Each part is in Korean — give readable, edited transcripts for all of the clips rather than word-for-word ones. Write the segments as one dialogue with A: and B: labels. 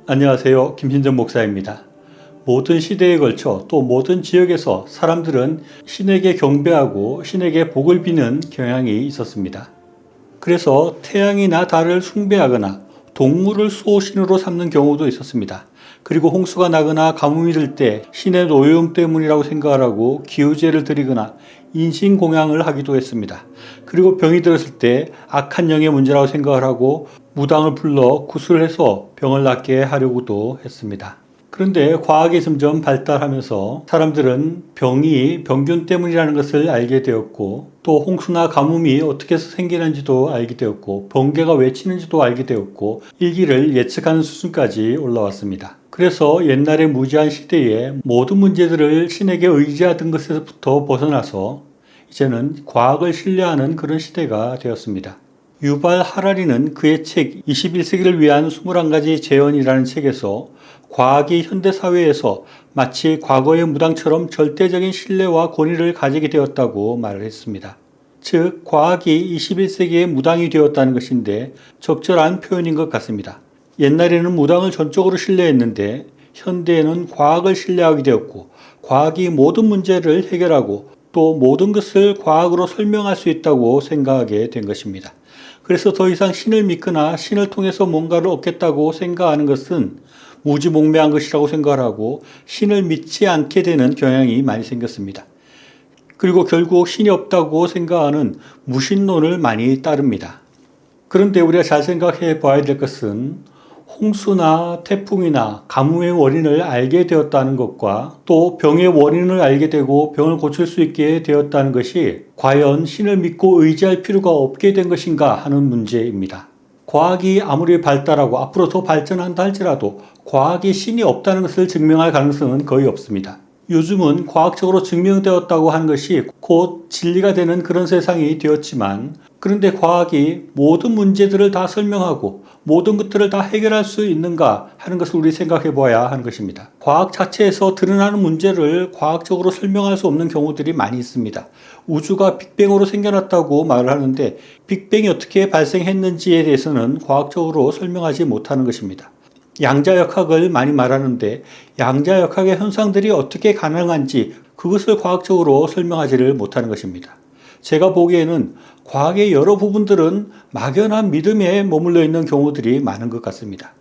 A: 안녕하세요. 김신정 목사입니다. 모든 시대에 걸쳐 또 모든 지역에서 사람들은 신에게 경배하고 신에게 복을 비는 경향이 있었습니다. 그래서 태양이나 달을 숭배하거나 동물을 수호신으로 삼는 경우도 있었습니다. 그리고 홍수가 나거나 가뭄이 들 때 신의 노여움 때문이라고 생각을 하고 기우제를 드리거나 인신공양을 하기도 했습니다. 그리고 병이 들었을 때 악한 영의 문제라고 생각을 하고 무당을 불러 구술해서 병을 낫게 하려고도 했습니다. 그런데 과학이 점점 발달하면서 사람들은 병이 병균 때문이라는 것을 알게 되었고, 또 홍수나 가뭄이 어떻게 해서 생기는지도 알게 되었고, 번개가 왜 치는지도 알게 되었고, 일기를 예측하는 수준까지 올라왔습니다. 그래서 옛날의 무지한 시대에 모든 문제들을 신에게 의지하던 것에서부터 벗어나서 이제는 과학을 신뢰하는 그런 시대가 되었습니다. 유발 하라리는 그의 책 21세기를 위한 21가지 재현이라는 책에서 과학이 현대사회에서 마치 과거의 무당처럼 절대적인 신뢰와 권위를 가지게 되었다고 말을 했습니다. 즉, 과학이 21세기의 무당이 되었다는 것인데 적절한 표현인 것 같습니다. 옛날에는 무당을 전적으로 신뢰했는데 현대에는 과학을 신뢰하게 되었고, 과학이 모든 문제를 해결하고 또 모든 것을 과학으로 설명할 수 있다고 생각하게 된 것입니다. 그래서 더 이상 신을 믿거나 신을 통해서 뭔가를 얻겠다고 생각하는 것은 무지몽매한 것이라고 생각을 하고 신을 믿지 않게 되는 경향이 많이 생겼습니다. 그리고 결국 신이 없다고 생각하는 무신론을 많이 따릅니다. 그런데 우리가 잘 생각해 봐야 될 것은 홍수나 태풍이나 가뭄의 원인을 알게 되었다는 것과 또 병의 원인을 알게 되고 병을 고칠 수 있게 되었다는 것이 과연 신을 믿고 의지할 필요가 없게 된 것인가 하는 문제입니다. 과학이 아무리 발달하고 앞으로 더 발전한다 할지라도 과학이 신이 없다는 것을 증명할 가능성은 거의 없습니다. 요즘은 과학적으로 증명되었다고 하는 것이 곧 진리가 되는 그런 세상이 되었지만, 그런데 과학이 모든 문제들을 다 설명하고 모든 것들을 다 해결할 수 있는가 하는 것을 우리 생각해 봐야 하는 것입니다. 과학 자체에서 드러나는 문제를 과학적으로 설명할 수 없는 경우들이 많이 있습니다. 우주가 빅뱅으로 생겨났다고 말을 하는데 빅뱅이 어떻게 발생했는지에 대해서는 과학적으로 설명하지 못하는 것입니다. 양자역학을 많이 말하는데 양자역학의 현상들이 어떻게 가능한지 그것을 과학적으로 설명하지를 못하는 것입니다. 제가 보기에는 과학의 여러 부분들은 막연한 믿음에 머물러 있는 경우들이 많은 것 같습니다.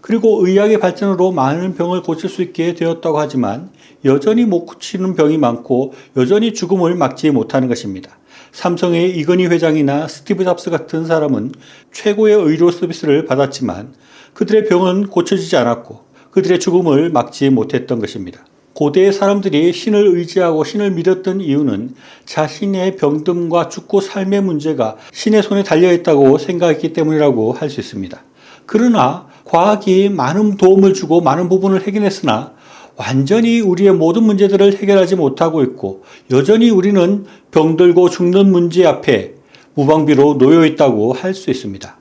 A: 그리고 의학의 발전으로 많은 병을 고칠 수 있게 되었다고 하지만 여전히 못 고치는 병이 많고 여전히 죽음을 막지 못하는 것입니다. 삼성의 이건희 회장이나 스티브 잡스 같은 사람은 최고의 의료 서비스를 받았지만 그들의 병은 고쳐지지 않았고 그들의 죽음을 막지 못했던 것입니다. 고대의 사람들이 신을 의지하고 신을 믿었던 이유는 자신의 병듦과 죽고 삶의 문제가 신의 손에 달려있다고 생각했기 때문이라고 할 수 있습니다. 그러나 과학이 많은 도움을 주고 많은 부분을 해결했으나 완전히 우리의 모든 문제들을 해결하지 못하고 있고 여전히 우리는 병들고 죽는 문제 앞에 무방비로 놓여 있다고 할 수 있습니다.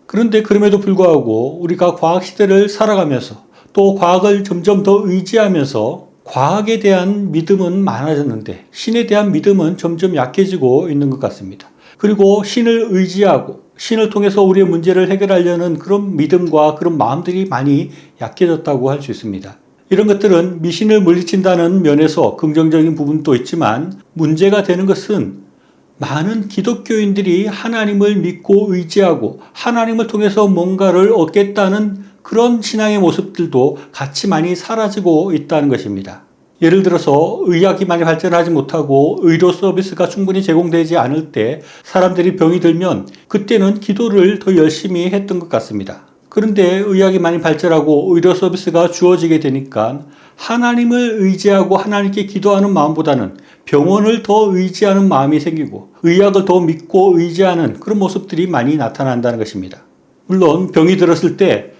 A: 그런데 그럼에도 불구하고 우리가 과학 시대를 살아가면서 또 과학을 점점 더 의지하면서 과학에 대한 믿음은 많아졌는데 신에 대한 믿음은 점점 약해지고 있는 것 같습니다. 그리고 신을 의지하고 신을 통해서 우리의 문제를 해결하려는 그런 믿음과 그런 마음들이 많이 약해졌다고 할 수 있습니다. 이런 것들은 미신을 물리친다는 면에서 긍정적인 부분도 있지만 문제가 되는 것은 많은 기독교인들이 하나님을 믿고 의지하고 하나님을 통해서 뭔가를 얻겠다는 그런 신앙의 모습들도 같이 많이 사라지고 있다는 것입니다. 예를 들어서 의학이 많이 발전하지 못하고 의료 서비스가 충분히 제공되지 않을 때 사람들이 병이 들면 그때는 기도를 더 열심히 했던 것 같습니다. 그런데 의학이 많이 발전하고 의료 서비스가 주어지게 되니까 하나님을 의지하고 하나님께 기도하는 마음보다는 병원을 더 의지하는 마음이 생기고 의학을 더 믿고 의지하는 그런 모습들이 많이 나타난다는 것입니다. 물론 병이 들었을 때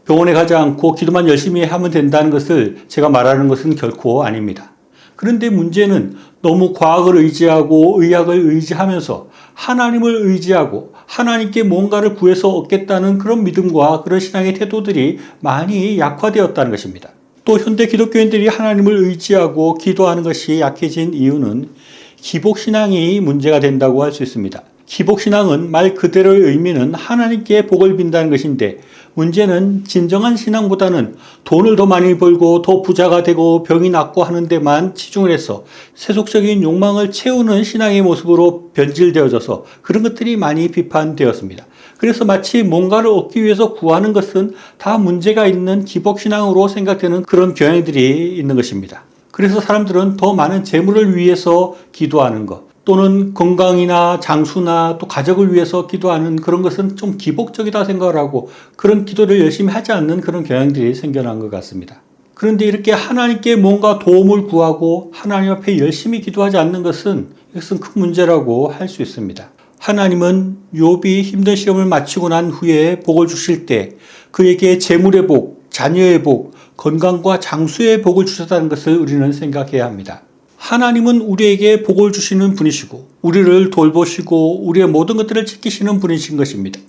A: 병원에 가지 않고 기도만 열심히 하면 된다는 것을 제가 말하는 것은 결코 아닙니다. 그런데 문제는 너무 과학을 의지하고 의학을 의지하면서 하나님을 의지하고 하나님께 뭔가를 구해서 얻겠다는 그런 믿음과 그런 신앙의 태도들이 많이 약화되었다는 것입니다. 또 현대 기독교인들이 하나님을 의지하고 기도하는 것이 약해진 이유는 기복신앙이 문제가 된다고 할 수 있습니다. 기복신앙은 말 그대로의 의미는 하나님께 복을 빈다는 것인데, 문제는 진정한 신앙보다는 돈을 더 많이 벌고 더 부자가 되고 병이 낫고 하는 데만 치중을 해서 세속적인 욕망을 채우는 신앙의 모습으로 변질되어져서 그런 것들이 많이 비판되었습니다. 그래서 마치 뭔가를 얻기 위해서 구하는 것은 다 문제가 있는 기복신앙으로 생각되는 그런 경향들이 있는 것입니다. 그래서 사람들은 더 많은 재물을 위해서 기도하는 것, 또는 건강이나 장수나 또 가족을 위해서 기도하는 그런 것은 좀 기복적이다 생각을 하고 그런 기도를 열심히 하지 않는 그런 경향들이 생겨난 것 같습니다. 그런데 이렇게 하나님께 뭔가 도움을 구하고 하나님 앞에 열심히 기도하지 않는 것은 이것은 큰 문제라고 할 수 있습니다. 하나님은 욥이 힘든 시험을 마치고 난 후에 복을 주실 때 그에게 재물의 복, 자녀의 복, 건강과 장수의 복을 주셨다는 것을 우리는 생각해야 합니다. 하나님은 우리에게 복을 주시는 분이시고 우리를 돌보시고 우리의 모든 것들을 지키시는 분이신 것입니다.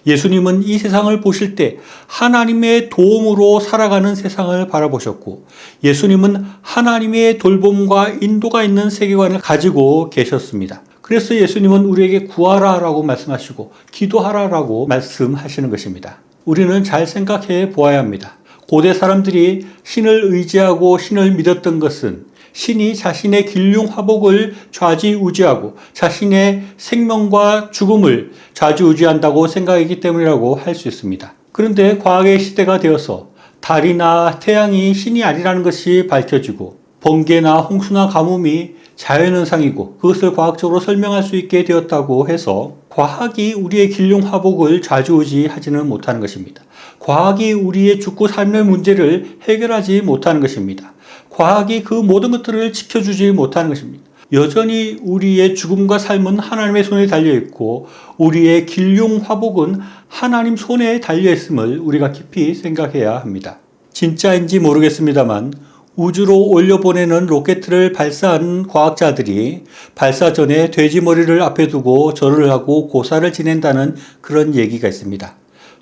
A: 예수님은 이 세상을 보실 때 하나님의 도움으로 살아가는 세상을 바라보셨고 예수님은 하나님의 돌봄과 인도가 있는 세계관을 가지고 계셨습니다. 그래서 예수님은 우리에게 구하라라고 말씀하시고 기도하라라고 말씀하시는 것입니다. 우리는 잘 생각해 보아야 합니다. 고대 사람들이 신을 의지하고 신을 믿었던 것은 신이 자신의 길흉화복을 좌지우지하고 자신의 생명과 죽음을 좌지우지한다고 생각했기 때문이라고 할 수 있습니다. 그런데 과학의 시대가 되어서 달이나 태양이 신이 아니라는 것이 밝혀지고 번개나 홍수나 가뭄이 자연현상이고 그것을 과학적으로 설명할 수 있게 되었다고 해서 과학이 우리의 길흉화복을 좌지우지하지는 못하는 것입니다. 과학이 우리의 죽고 삶의 문제를 해결하지 못하는 것입니다. 과학이 그 모든 것들을 지켜주지 못하는 것입니다. 여전히 우리의 죽음과 삶은 하나님의 손에 달려있고 우리의 길흉화복은 하나님 손에 달려있음을 우리가 깊이 생각해야 합니다. 진짜인지 모르겠습니다만 우주로 올려보내는 로켓을 발사한 과학자들이 발사 전에 돼지 머리를 앞에 두고 절을 하고 고사를 지낸다는 그런 얘기가 있습니다.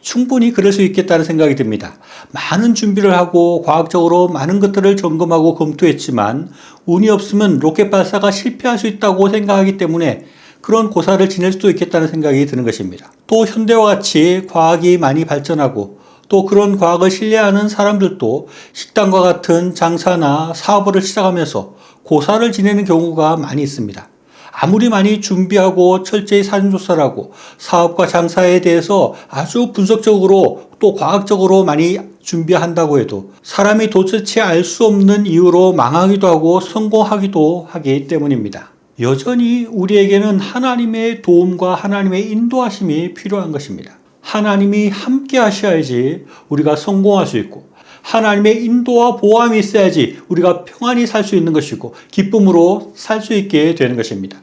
A: 충분히 그럴 수 있겠다는 생각이 듭니다. 많은 준비를 하고 과학적으로 많은 것들을 점검하고 검토했지만 운이 없으면 로켓 발사가 실패할 수 있다고 생각하기 때문에 그런 고사를 지낼 수도 있겠다는 생각이 드는 것입니다. 또 현대와 같이 과학이 많이 발전하고 또 그런 과학을 신뢰하는 사람들도 식당과 같은 장사나 사업을 시작하면서 고사를 지내는 경우가 많이 있습니다. 아무리 많이 준비하고 철저히 사전조사를 하고 사업과 장사에 대해서 아주 분석적으로 또 과학적으로 많이 준비한다고 해도 사람이 도대체 알 수 없는 이유로 망하기도 하고 성공하기도 하기 때문입니다. 여전히 우리에게는 하나님의 도움과 하나님의 인도하심이 필요한 것입니다. 하나님이 함께 하셔야지 우리가 성공할 수 있고 하나님의 인도와 보호함이 있어야지 우리가 평안히 살 수 있는 것이고 기쁨으로 살 수 있게 되는 것입니다.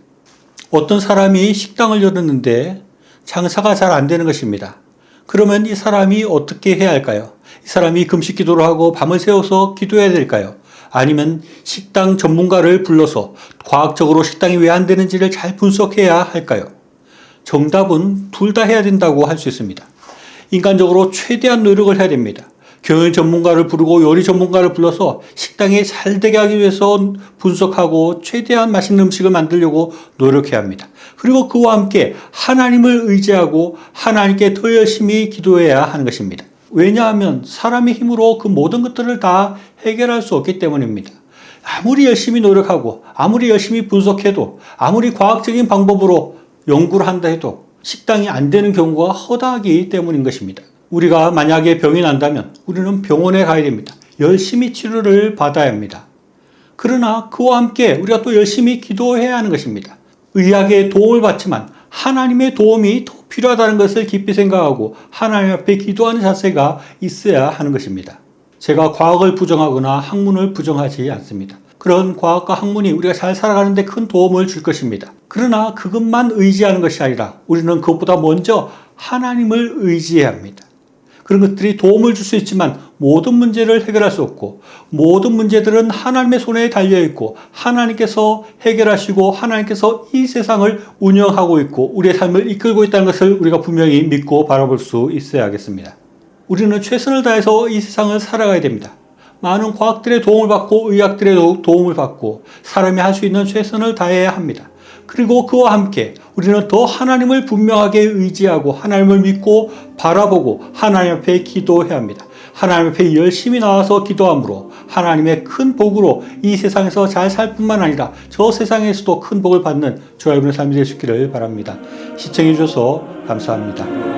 A: 어떤 사람이 식당을 열었는데 장사가 잘 안 되는 것입니다. 그러면 이 사람이 어떻게 해야 할까요? 이 사람이 금식 기도를 하고 밤을 새워서 기도해야 될까요? 아니면 식당 전문가를 불러서 과학적으로 식당이 왜 안 되는지를 잘 분석해야 할까요? 정답은 둘 다 해야 된다고 할 수 있습니다. 인간적으로 최대한 노력을 해야 됩니다. 경영 전문가를 부르고 요리 전문가를 불러서 식당이 잘 되게 하기 위해서 분석하고 최대한 맛있는 음식을 만들려고 노력해야 합니다. 그리고 그와 함께 하나님을 의지하고 하나님께 더 열심히 기도해야 하는 것입니다. 왜냐하면 사람의 힘으로 그 모든 것들을 다 해결할 수 없기 때문입니다. 아무리 열심히 노력하고 아무리 열심히 분석해도 아무리 과학적인 방법으로 연구를 한다 해도 식당이 안 되는 경우가 허다하기 때문인 것입니다. 우리가 만약에 병이 난다면 우리는 병원에 가야 됩니다. 열심히 치료를 받아야 합니다. 그러나 그와 함께 우리가 또 열심히 기도해야 하는 것입니다. 의학의 도움을 받지만 하나님의 도움이 더 필요하다는 것을 깊이 생각하고 하나님 앞에 기도하는 자세가 있어야 하는 것입니다. 제가 과학을 부정하거나 학문을 부정하지 않습니다. 그런 과학과 학문이 우리가 잘 살아가는 데 큰 도움을 줄 것입니다. 그러나 그것만 의지하는 것이 아니라 우리는 그것보다 먼저 하나님을 의지해야 합니다. 그런 것들이 도움을 줄 수 있지만 모든 문제를 해결할 수 없고 모든 문제들은 하나님의 손에 달려있고 하나님께서 해결하시고 하나님께서 이 세상을 운영하고 있고 우리의 삶을 이끌고 있다는 것을 우리가 분명히 믿고 바라볼 수 있어야겠습니다. 우리는 최선을 다해서 이 세상을 살아가야 됩니다. 많은 과학들의 도움을 받고 의학들의 도움을 받고 사람이 할 수 있는 최선을 다해야 합니다. 그리고 그와 함께 우리는 더 하나님을 분명하게 의지하고 하나님을 믿고 바라보고 하나님 앞에 기도해야 합니다. 하나님 앞에 열심히 나와서 기도함으로 하나님의 큰 복으로 이 세상에서 잘 살 뿐만 아니라 저 세상에서도 큰 복을 받는 저와 여러분의 삶이 될 수 있기를 바랍니다. 시청해 주셔서 감사합니다.